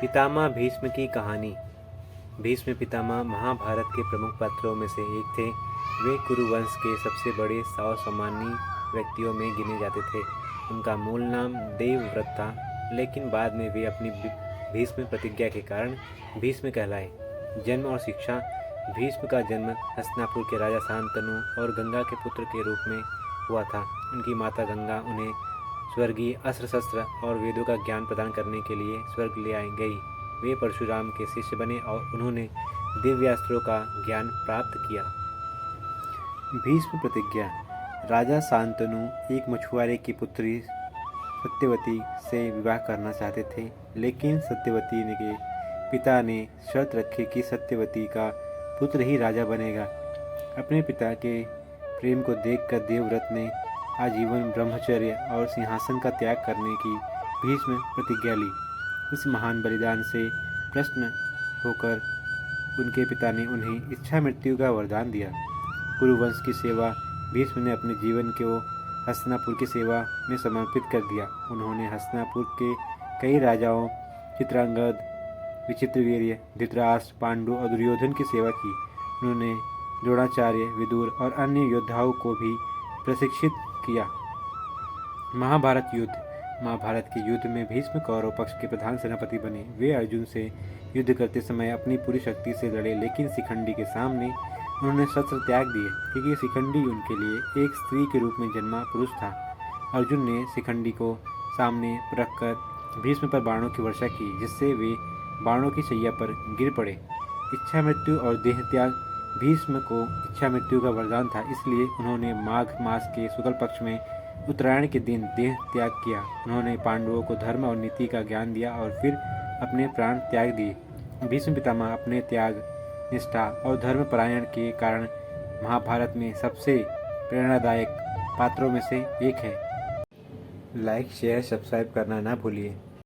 पितामह भीष्म की कहानी। भीष्म पितामह महाभारत के प्रमुख पात्रों में से एक थे। वे कुरुवंश के सबसे बड़े और सम्मानीय व्यक्तियों में गिने जाते थे। उनका मूल नाम देवव्रत था, लेकिन बाद में वे अपनी भीष्म प्रतिज्ञा के कारण भीष्म कहलाए। जन्म और शिक्षा। भीष्म का जन्म हस्तिनापुर के राजा शांतनु और गंगा के पुत्र के रूप में हुआ था। उनकी माता गंगा उन्हें स्वर्गीय अस्त्र शस्त्र और वेदों का ज्ञान प्रदान करने के लिए स्वर्ग ले आई गई। वे परशुराम के शिष्य बने और उन्होंने दिव्यास्त्रों का ज्ञान प्राप्त किया। भीष्म प्रतिज्ञा। राजा शांतनु एक मछुआरे की पुत्री सत्यवती से विवाह करना चाहते थे, लेकिन सत्यवती के पिता ने शर्त रखी कि सत्यवती का पुत्र ही राजा बनेगा। अपने पिता के प्रेम को देखकर देवव्रत ने आजीवन ब्रह्मचर्य और सिंहासन का त्याग करने की भीष्म प्रतिज्ञा ली। इस महान बलिदान से प्रसन्न होकर उनके पिता ने उन्हें इच्छा मृत्यु का वरदान दिया। कुरुवंश की सेवा। भीष्म ने अपने जीवन को हस्तिनापुर की सेवा में समर्पित कर दिया। उन्होंने हस्तिनापुर के कई राजाओं चित्रांगद, विचित्रवीर्य, धृतराष्ट्र, पांडु और दुर्योधन की सेवा की। उन्होंने द्रोणाचार्य, विदुर और अन्य योद्धाओं को भी प्रशिक्षित किया। महाभारत युद्ध। महाभारत के युद्ध में भीष्म कौरव पक्ष के प्रधान सेनापति बने। वे अर्जुन से युद्ध करते समय अपनी पूरी शक्ति से लड़े, लेकिन शिखंडी के सामने उन्होंने शस्त्र त्याग दिए, क्योंकि शिखंडी उनके लिए एक स्त्री के रूप में जन्मा पुरुष था। अर्जुन ने शिखंडी को सामने रखकर भीष्म पर बाणों की वर्षा की, जिससे वे बाणों की शैया पर गिर पड़े। इच्छा मृत्यु और देह त्याग। भीष्म को इच्छा मृत्यु का वरदान था, इसलिए उन्होंने माघ मास के शुक्ल पक्ष में उत्तरायण के दिन देह त्याग किया। उन्होंने पांडवों को धर्म और नीति का ज्ञान दिया और फिर अपने प्राण त्याग दिए। भीष्म पितामह अपने त्याग, निष्ठा और धर्मपरायण के कारण महाभारत में सबसे प्रेरणादायक पात्रों में से एक है। लाइक, शेयर, सब्सक्राइब करना ना भूलिए।